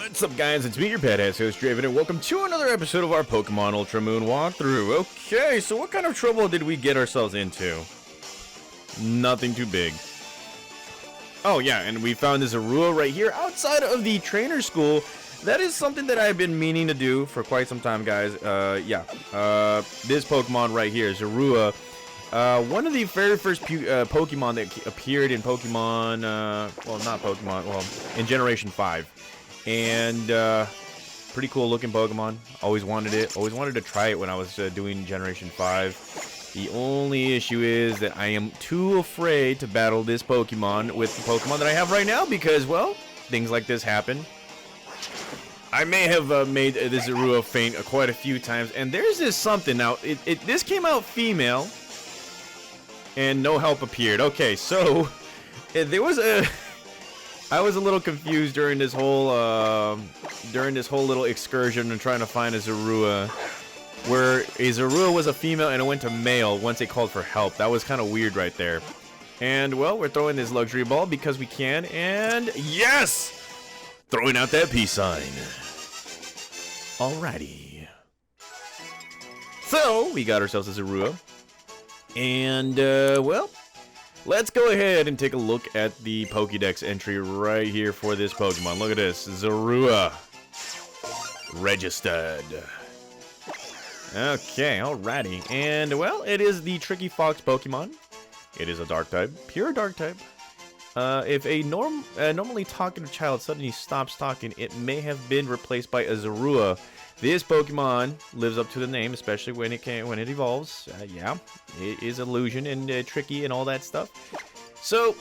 What's up, guys? It's me, your badass host, Draven, and welcome to another episode of our Pokemon Ultra Moon walkthrough. Okay, so what kind of trouble did we get ourselves into? Nothing too big. Oh, yeah, and we found this Zorua right here outside of the trainer school. That is something that I've been meaning to do for quite some time, guys. This Pokemon right here, Zorua. One of the very first Pokemon that appeared in Pokemon, in Generation 5. And, pretty cool looking Pokemon. Always wanted it. Always wanted to try it when I was doing Generation 5. The only issue is that I am too afraid to battle this Pokemon with the Pokemon that I have right now because, well, things like this happen. I may have made this Zorua faint quite a few times. And there's this something. Now, this came out female. And no help appeared. Okay, so there was I was a little confused during this whole little excursion and trying to find a Zorua, where a Zorua was a female and it went to male once it called for help. That was kind of weird right there. And well, we're throwing this luxury ball because we can, and yes, throwing out that peace sign. Alrighty. So we got ourselves a Zorua. And, well, let's go ahead and take a look at the Pokédex entry right here for this Pokemon. Look at this. Zorua. Registered. Okay, alrighty. And, well, it is the Tricky Fox Pokemon. It is a Dark type. Pure Dark type. If a normally talkative child suddenly stops talking, it may have been replaced by a Zorua. This Pokemon lives up to the name, especially when it evolves. Yeah, it is illusion and tricky and all that stuff. So,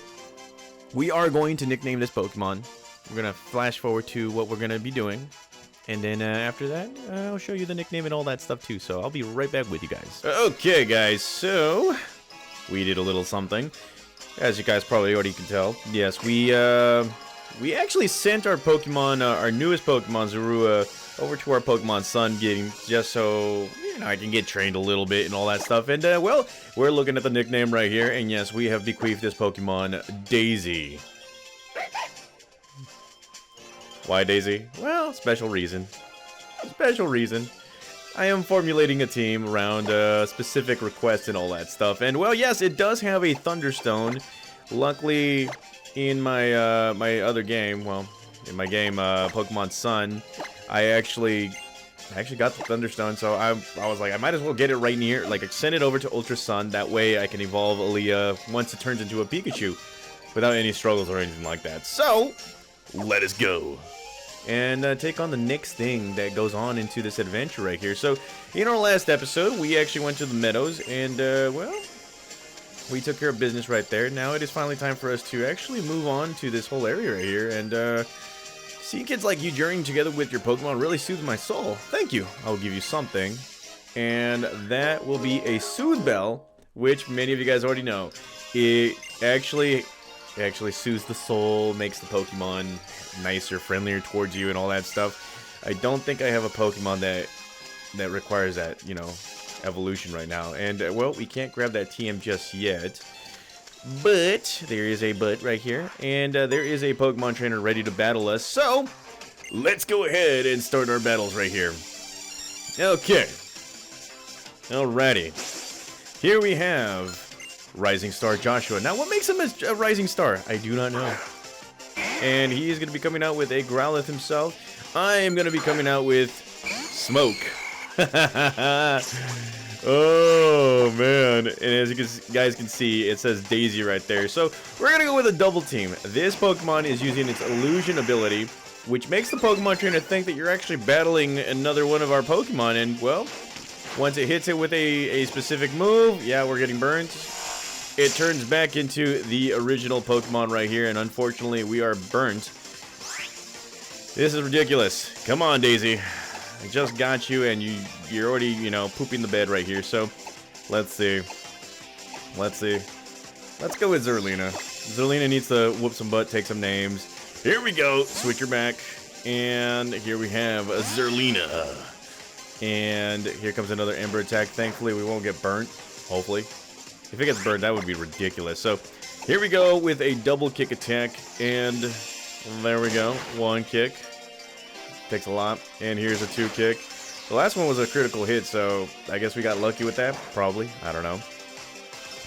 we are going to nickname this Pokemon. We're going to flash forward to what we're going to be doing. And then after that, I'll show you the nickname and all that stuff too. So, I'll be right back with you guys. Okay, guys. So, we did a little something. As you guys probably already can tell. Yes, we actually sent our Pokemon, our newest Pokemon, Zorua, over to our Pokemon Sun game, just so, you know, I can get trained a little bit and all that stuff. And, well, we're looking at the nickname right here, and yes, we have bequeathed this Pokemon Daisy. Why Daisy? Well, special reason. Special reason. I am formulating a team around specific requests and all that stuff. And, well, yes, it does have a Thunderstone. Luckily, in my my other game, well, in my game, Pokemon Sun, I actually got the Thunderstone, so I was like, I might as well get it right near, like, send it over to Ultra Sun, that way I can evolve Aaliyah once it turns into a Pikachu, without any struggles or anything like that. So, let us go. And take on the next thing that goes on into this adventure right here. So, in our last episode, we actually went to the meadows, and, well, we took care of business right there. Now it is finally time for us to actually move on to this whole area right here, and, seeing kids like you journeying together with your Pokemon really soothes my soul. Thank you. I'll give you something. And that will be a Soothe Bell, which many of you guys already know. It actually soothes the soul, makes the Pokemon nicer, friendlier towards you, and all that stuff. I don't think I have a Pokemon that requires that, you know, evolution right now. And, well, we can't grab that TM just yet. But there is a but right here, and there is a Pokemon trainer ready to battle us. So let's go ahead and start our battles right here. Okay. Alrighty. Here we have Rising Star Joshua. Now, what makes him a Rising Star? I do not know. And he is going to be coming out with a Growlithe himself. I am going to be coming out with Smoke. Oh, man. And as you guys can see, it says Daisy right there. So, we're going to go with a double team. This Pokemon is using its Illusion ability, which makes the Pokemon trainer think that you're actually battling another one of our Pokemon. And, well, once it hits it with a specific move, yeah, we're getting burnt. It turns back into the original Pokemon right here, and unfortunately, we are burnt. This is ridiculous. Come on, Daisy. I just got you, and you're already, you know, pooping the bed right here. So, let's see. Let's go with Zerlina. Zerlina needs to whoop some butt, take some names. Here we go. Switch her back. And here we have Zerlina. And here comes another Ember attack. Thankfully, we won't get burnt. Hopefully. If it gets burned, that would be ridiculous. So, here we go with a double kick attack. And there we go. One kick. Takes a lot. And here's a 2 kick. The last one was a critical hit, so I guess we got lucky with that. Probably. I don't know.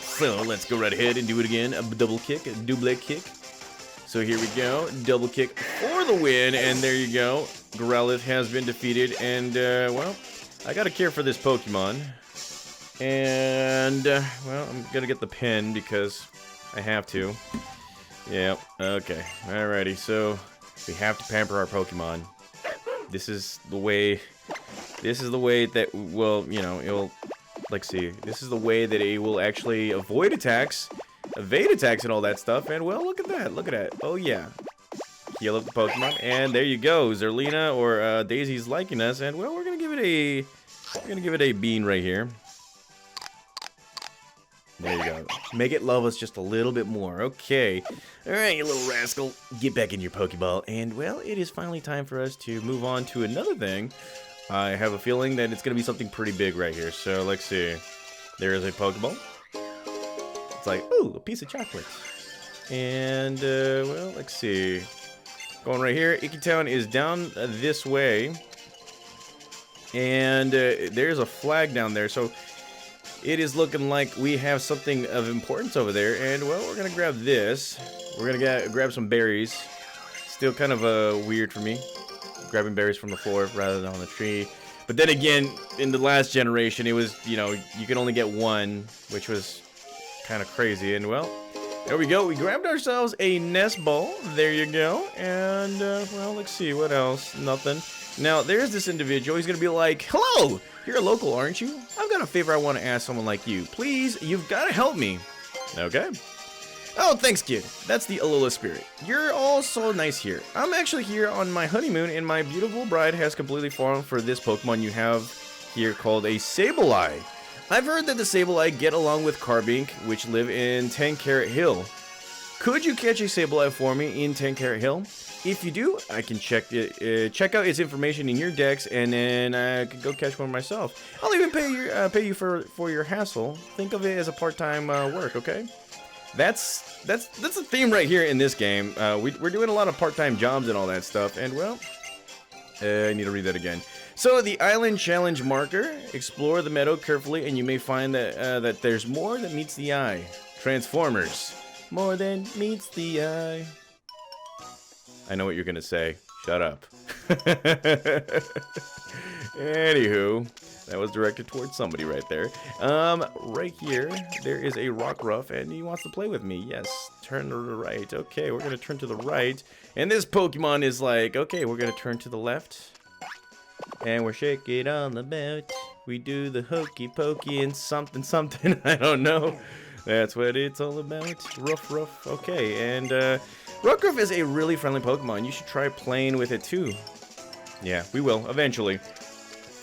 So let's go right ahead and do it again. A double kick, a double kick. So here we go. Double kick for the win. And there you go. Growlithe has been defeated. And, well, I gotta care for this Pokemon. And, well, I'm gonna get the pin because I have to. Yep, okay. Alrighty, so we have to pamper our Pokemon. This is the way that, well, you know, it'll, let's see. This is the way that it will actually avoid attacks, evade attacks and all that stuff. And, well, look at that, look at that. Oh, yeah. Heal up the Pokemon. And there you go. Zerlina or Daisy's liking us. And, well, we're gonna give it a bean right here. There you go. Make it love us just a little bit more. Okay. Alright, you little rascal. Get back in your Pokeball. And, well, it is finally time for us to move on to another thing. I have a feeling that it's going to be something pretty big right here. So, let's see. There is a Pokeball. It's like, ooh, a piece of chocolate. And, well, let's see. Going right here. Icky Town is down this way. And there's a flag down there. So it is looking like we have something of importance over there. And, well, we're going to grab this. We're going to grab some berries. Still kind of weird for me, grabbing berries from the floor rather than on the tree. But then again, in the last generation, it was, you know, you could only get one, which was kind of crazy. And, well, there we go. We grabbed ourselves a nest ball. There you go. And, well, let's see. What else? Nothing. Now, there's this individual. He's going to be like, hello, you're a local, aren't you? I've got a favor I want to ask someone like you. Please, you've got to help me. Okay. Oh, thanks, kid. That's the Alola spirit. You're all so nice here. I'm actually here on my honeymoon, and my beautiful bride has completely fallen for this Pokemon you have here called a Sableye. I've heard that the Sableye get along with Carbink, which live in 10 Carat Hill. Could you catch a Sableye for me in 10 Carat Hill? If you do, I can check out its information in your decks, and then I can go catch one myself. I'll even pay you for your hassle. Think of it as a part-time work, okay? That's the theme right here in this game. We're doing a lot of part-time jobs and all that stuff, and, well, I need to read that again. So, the Island Challenge marker. Explore the meadow carefully, and you may find that there's more than meets the eye. Transformers. More than meets the eye. I know what you're gonna say. Shut up. Anywho, that was directed towards somebody right there. Right here, there is a Rockruff, and he wants to play with me. Yes, turn to the right. Okay, we're gonna turn to the right. And this Pokemon is like, okay, we're gonna turn to the left. And we're shaking on the belt. We do the hokey pokey and something something. I don't know. That's what it's all about. Ruff. Okay, and Rockruff is a really friendly Pokemon. You should try playing with it too. Yeah, we will eventually.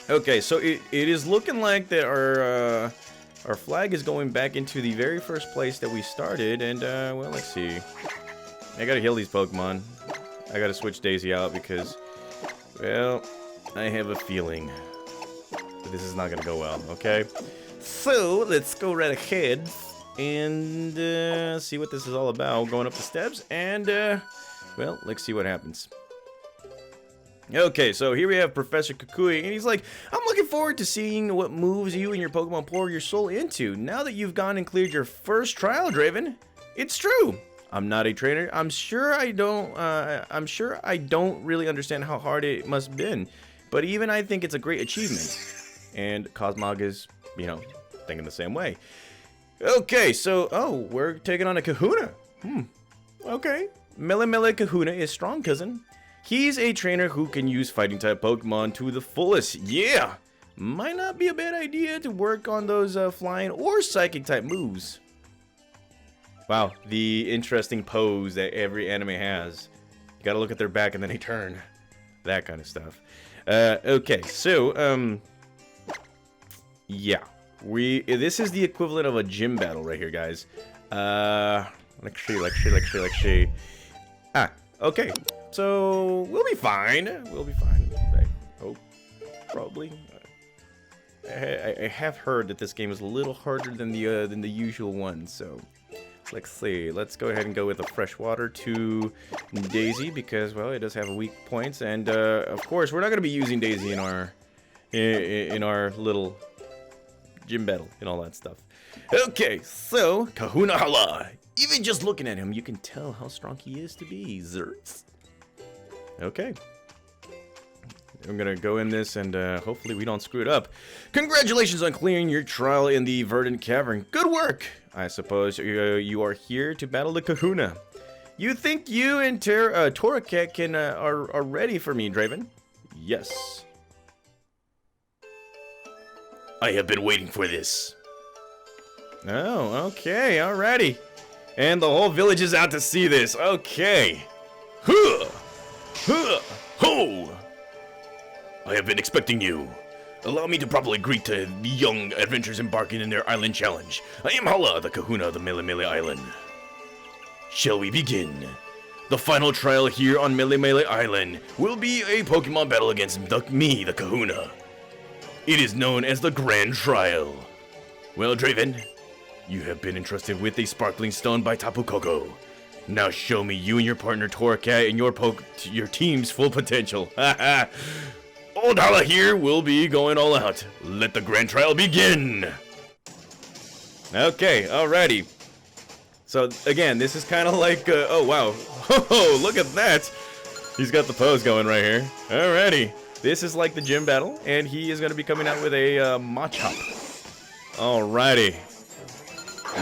Okay, so it is looking like that our flag is going back into the very first place that we started, and well, let's see. I gotta heal these Pokemon. I gotta switch Daisy out because, well, I have a feeling that this is not gonna go well. Okay, so let's go right ahead and see what this is all about. Going up the steps, and well, let's see what happens. Okay, so here we have Professor Kukui, and he's like, I'm looking forward to seeing what moves you and your Pokemon pour your soul into. Now that you've gone and cleared your first trial, Draven, it's true. I'm not a trainer. I'm sure I don't really understand how hard it must have been, but even I think it's a great achievement. And Cosmog is, you know, thinking the same way. Okay, so, oh, we're taking on a Kahuna. Okay. Mele Kahuna is strong, cousin. He's a trainer who can use fighting-type Pokemon to the fullest. Yeah! Might not be a bad idea to work on those flying or psychic-type moves. Wow, the interesting pose that every anime has. You gotta look at their back and then they turn. That kind of stuff. Okay, so, yeah. This is the equivalent of a gym battle right here, guys. Let's see. Ah, okay. So, we'll be fine. We'll be fine. I hope. Probably. I have heard that this game is a little harder than the usual one, so Let's see. Let's go ahead and go with the fresh water to Daisy because, well, it does have weak points. And, of course, we're not going to be using Daisy in our little gym battle and all that stuff. Okay, so, Kahuna Hala. Even just looking at him, you can tell how strong he is to be, Zerts. Okay. I'm gonna go in this and hopefully we don't screw it up. Congratulations on clearing your trial in the Verdant Cavern. Good work! I suppose you are here to battle the Kahuna. You think you and Toraket are ready for me, Draven? Yes. I have been waiting for this. Oh, okay, alrighty. And the whole village is out to see this. Okay. Huh! Huh! Ho! I have been expecting you. Allow me to properly greet the young adventurers embarking in their island challenge. I am Hala, the Kahuna of the Mele Mele Island. Shall we begin? The final trial here on Mele Mele Island will be a Pokemon battle against me, the Kahuna. It is known as the Grand Trial. Well, Draven, you have been entrusted with a sparkling stone by Tapu Koko. Now show me you and your partner Toraket and your team's full potential. Haha. Old Hala here will be going all out. Let the grand trial begin. Okay, alrighty. So again, this is kind of like, oh wow, oh look at that. He's got the pose going right here. Alrighty, this is like the gym battle, and he is going to be coming out with a Machop. Alrighty,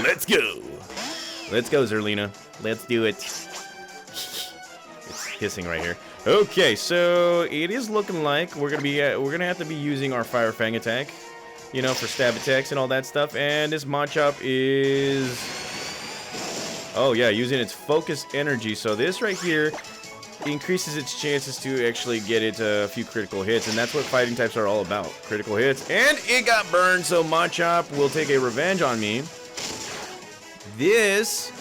let's go, Zerlina. Let's do it. It's hissing right here. Okay, so it is looking like we're gonna have to be using our Fire Fang attack, you know, for stab attacks and all that stuff. And this Machop is, oh yeah, using its focus energy. So this right here increases its chances to actually get it a few critical hits, and that's what fighting types are all about, critical hits. And it got burned, so Machop will take a revenge on me. This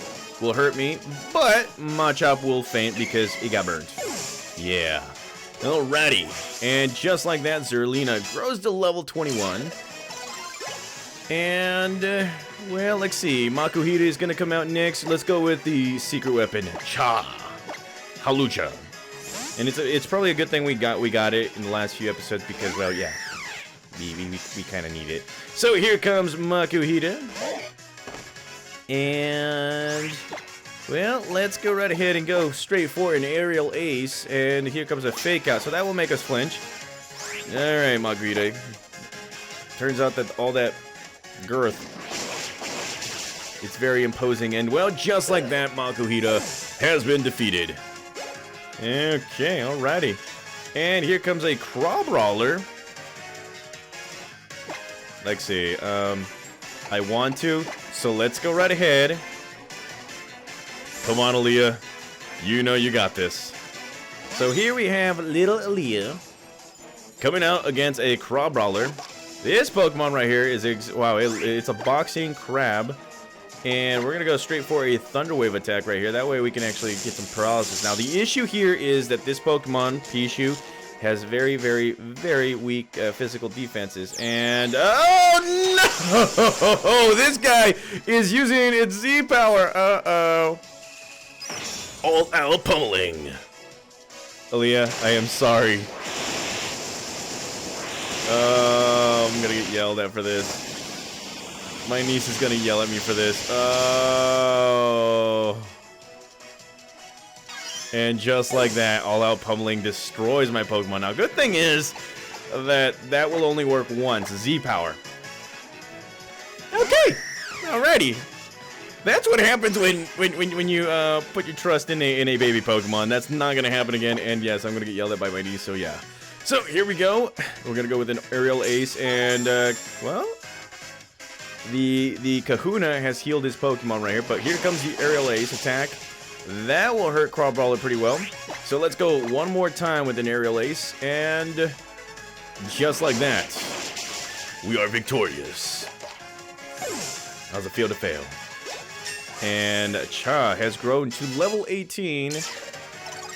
will hurt me, but Machop will faint because it got burned. Yeah. Alrighty. And just like that, Zerlina grows to level 21. And, well, let's see. Makuhita is going to come out next. Let's go with the secret weapon, Halucha. And it's probably a good thing we got it in the last few episodes because, well, yeah. We kind of need it. So here comes Makuhita. And, well, let's go right ahead and go straight for an aerial ace. And here comes a fake out, so that will make us flinch. Alright, Makuhita. Turns out that all that girth, it's very imposing. And, well, just like that, Makuhita has been defeated. Okay, alrighty. And here comes a Crabrawler. Let's see, I want to, so let's go right ahead. Come on, Aaliyah. You know you got this. So here we have little Aaliyah coming out against a Crabrawler. This Pokemon right here is, wow, it's a boxing crab. And we're going to go straight for a Thunder Wave attack right here. That way we can actually get some paralysis. Now, the issue here is that this Pokemon, Pichu, has very, very, very weak physical defenses. And, oh no! This guy is using its Z-Power. Uh-oh. All-out pummeling. Aaliyah, I am sorry. I'm gonna get yelled at for this. My niece is gonna yell at me for this. Oh. And just like that, all-out pummeling destroys my Pokemon. Now, good thing is that that will only work once. Z-Power. Okay. Alrighty. That's what happens when you put your trust in a baby Pokemon. That's not gonna happen again. And yes, I'm gonna get yelled at by my niece. So yeah. So here we go. We're gonna go with an Aerial Ace, and well, the Kahuna has healed his Pokemon right here. But here comes the Aerial Ace attack. That will hurt Crabrawler pretty well. So let's go one more time with an Aerial Ace, and just like that, we are victorious. How's it feel to fail? And Cha has grown to level 18,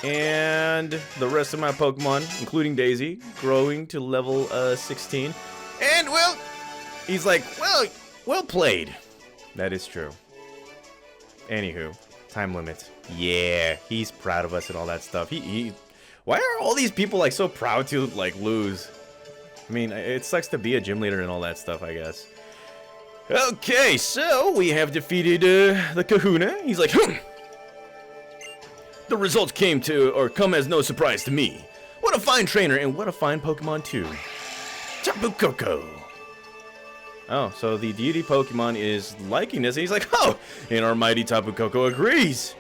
and the rest of my Pokemon, including Daisy, growing to level 16. And, well, he's like, well played. That is true. Anywho, time limit. Yeah, he's proud of us and all that stuff. Why are all these people like so proud to like lose? I mean, it sucks to be a gym leader and all that stuff, I guess. Okay, so we have defeated the Kahuna. He's like, The results come as no surprise to me. What a fine trainer and what a fine Pokemon too. Tapu Koko. Oh, so the deity Pokemon is liking this, and he's like, oh, and our mighty Tapu Koko agrees.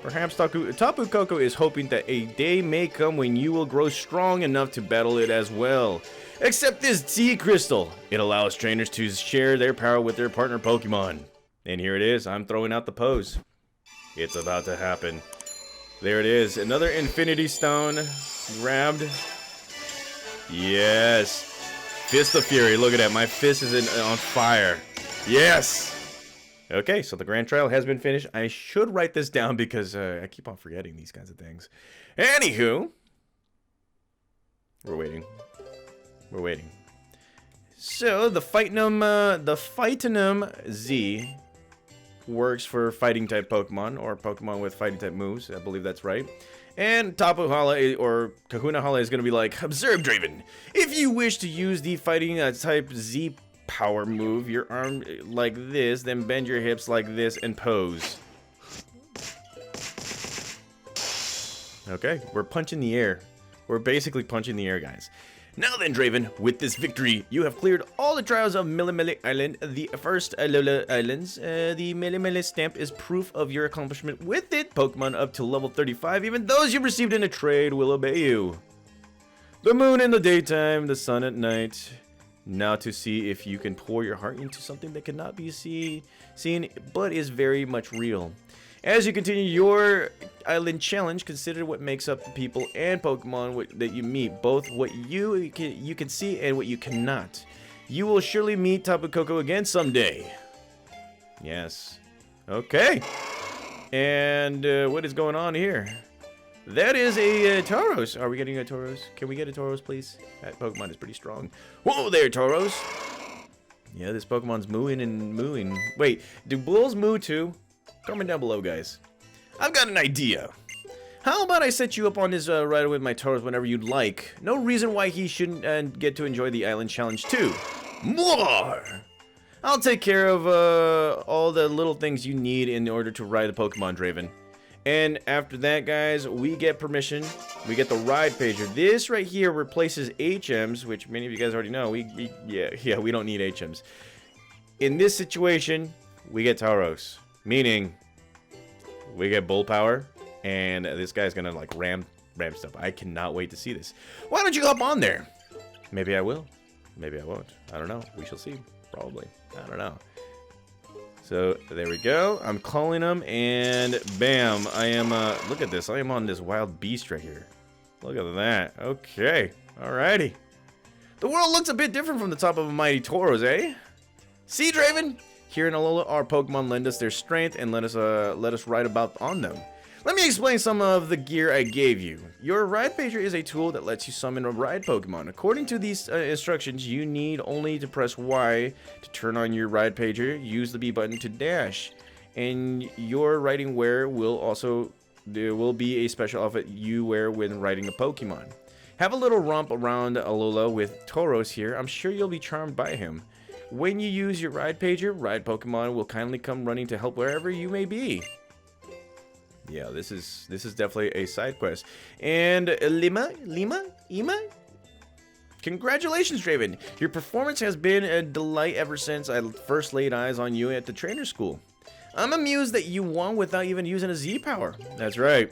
Perhaps Tapu Koko is hoping that a day may come when you will grow strong enough to battle it as well. Except this T Crystal. It allows trainers to share their power with their partner Pokemon. And here it is. I'm throwing out the pose. It's about to happen. There it is. Another Infinity Stone. Grabbed. Yes. Fist of Fury. Look at that. My fist is on fire. Yes. Okay, so the grand trial has been finished. I should write this down because I keep on forgetting these kinds of things. Anywho. We're waiting. We're waiting. So, the Phytonum Z works for fighting type Pokemon, or Pokemon with fighting type moves. I believe that's right. And Tapu Hala, or Kahuna Hala, is going to be like, observe, Draven. If you wish to use the fighting type Z power move, your arm like this, then bend your hips like this and pose. Okay, we're punching the air. We're basically punching the air, guys. Now then, Draven, with this victory, you have cleared all the trials of Melemele Island, the first Alola Islands. The Melemele stamp is proof of your accomplishment with it. Pokemon up to level 35, even those you received in a trade, will obey you. The moon in the daytime, the sun at night. Now to see if you can pour your heart into something that cannot be seen, but is very much real. As you continue your island challenge, consider what makes up the people and Pokemon that you meet, both what you can see and what you cannot. You will surely meet Tapu Koko again someday. Yes. Okay. And what is going on here? That is a Tauros. Are we getting a Tauros? Can we get a Tauros, please? That Pokemon is pretty strong. Whoa there, Tauros. Yeah, this Pokemon's mooing and mooing. Wait, do bulls moo too? Comment down below, guys. I've got an idea. How about I set you up on his ride with my Tauros whenever you'd like? No reason why he shouldn't get to enjoy the island challenge too. More! I'll take care of all the little things you need in order to ride a Pokemon, Draven. And after that, guys, we get permission. We get the ride pager. This right here replaces HMs, which many of you guys already know. We don't need HMs. In this situation, we get Tauros. Meaning, we get bull power, and this guy's gonna like ram stuff. I cannot wait to see this. Why don't you hop on there? Maybe I will. Maybe I won't. I don't know. We shall see. Probably. I don't know. So there we go. I'm calling him, and bam! I am. Look at this. I am on this wild beast right here. Look at that. Okay. Alrighty. The world looks a bit different from the top of a mighty Tauros, eh? See, Draven? Here in Alola, our Pokemon lend us their strength and let us ride about on them. Let me explain some of the gear I gave you. Your Ride Pager is a tool that lets you summon a ride Pokemon. According to these instructions, you need only to press Y to turn on your Ride Pager, use the B button to dash, and your riding wear there will be a special outfit you wear when riding a Pokemon. Have a little romp around Alola with Tauros here. I'm sure you'll be charmed by him. When you use your Ride Pager, Ride Pokemon will kindly come running to help wherever you may be. Yeah, this is definitely a side quest. And Lima? Congratulations, Draven. Your performance has been a delight ever since I first laid eyes on you at the trainer school. I'm amused that you won without even using a Z power. That's right.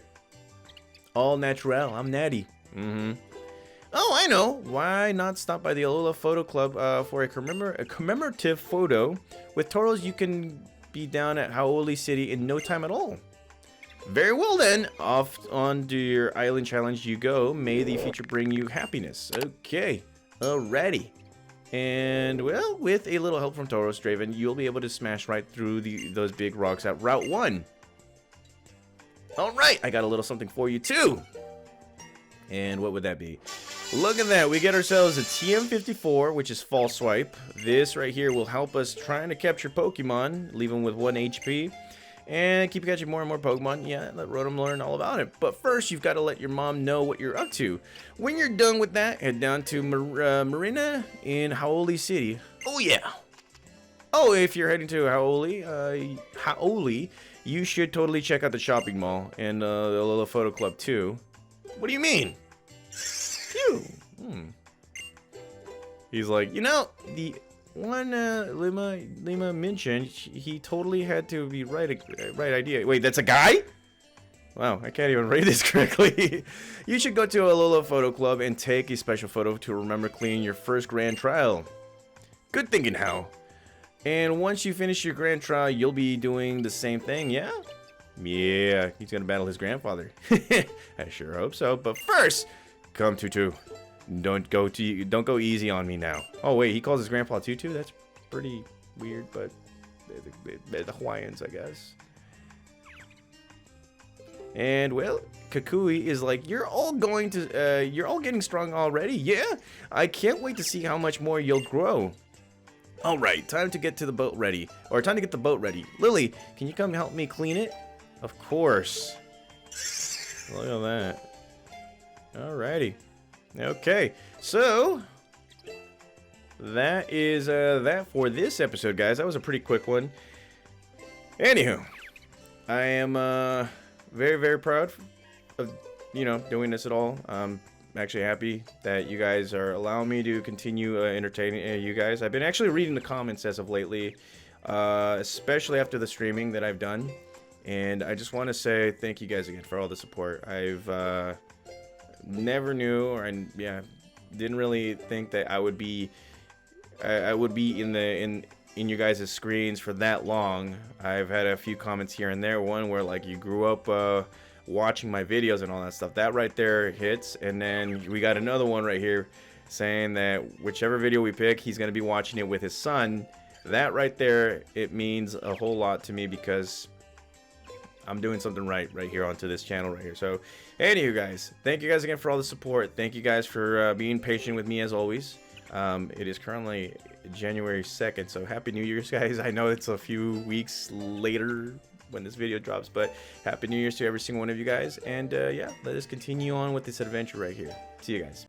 All natural. I'm natty. Oh, I know. Why not stop by the Alola Photo Club for a commemorative photo with Tauros? You can be down at Hau'oli City in no time at all. Very well then. Off on to your island challenge you go. May the future bring you happiness. Okay. Alrighty. And, well, with a little help from Tauros, Draven, you'll be able to smash right through those big rocks at Route 1. Alright. I got a little something for you, too. And what would that be? Look at that. We get ourselves a TM54, which is False Swipe. This right here will help us trying to capture Pokemon, leave them with 1 HP. and keep catching more and more Pokemon. Yeah, let Rotom learn all about it. But first, you've got to let your mom know what you're up to. When you're done with that, head down to Marina in Haoli City. Oh yeah. Oh, if you're heading to Haoli, you should totally check out the shopping mall and the little photo club too. What do you mean? Phew. He's like, you know, the one Lima mentioned, he totally had to be right idea. Wait, that's a guy? Wow, I can't even read this correctly. You should go to Alola Photo Club and take a special photo to remember cleaning your first grand trial. Good thinking, Hal. And once you finish your grand trial, you'll be doing the same thing, yeah? Yeah, he's gonna battle his grandfather. I sure hope so. But first, come Tutu. Don't go easy on me now. Oh wait, he calls his grandpa Tutu? That's pretty weird, but they're the Hawaiians, I guess. And well, Kakui is like, you're all getting strong already. Yeah, I can't wait to see how much more you'll grow. All right, time to get the boat ready. Lily, can you come help me clean it? Of course. Look at that. Alrighty. Okay, so that is that for this episode, guys. That was a pretty quick one. Anywho, I am very, very proud of, you know, doing this at all. I'm actually happy that you guys are allowing me to continue entertaining you guys. I've been actually reading the comments as of lately, especially after the streaming that I've done. And I just want to say thank you guys again for all the support. I've never knew, or didn't really think that I would be in your guys' screens for that long. I've had a few comments here and there. One where like you grew up watching my videos and all that stuff. That right there hits. And then we got another one right here saying that whichever video we pick, he's gonna be watching it with his son. That right there, it means a whole lot to me because I'm doing something right here onto this channel right here. So, anywho, guys, thank you guys again for all the support. Thank you guys for being patient with me as always. It is currently January 2nd, so Happy New Year's, guys. I know it's a few weeks later when this video drops, but Happy New Year's to every single one of you guys. And yeah, let us continue on with this adventure right here. See you guys.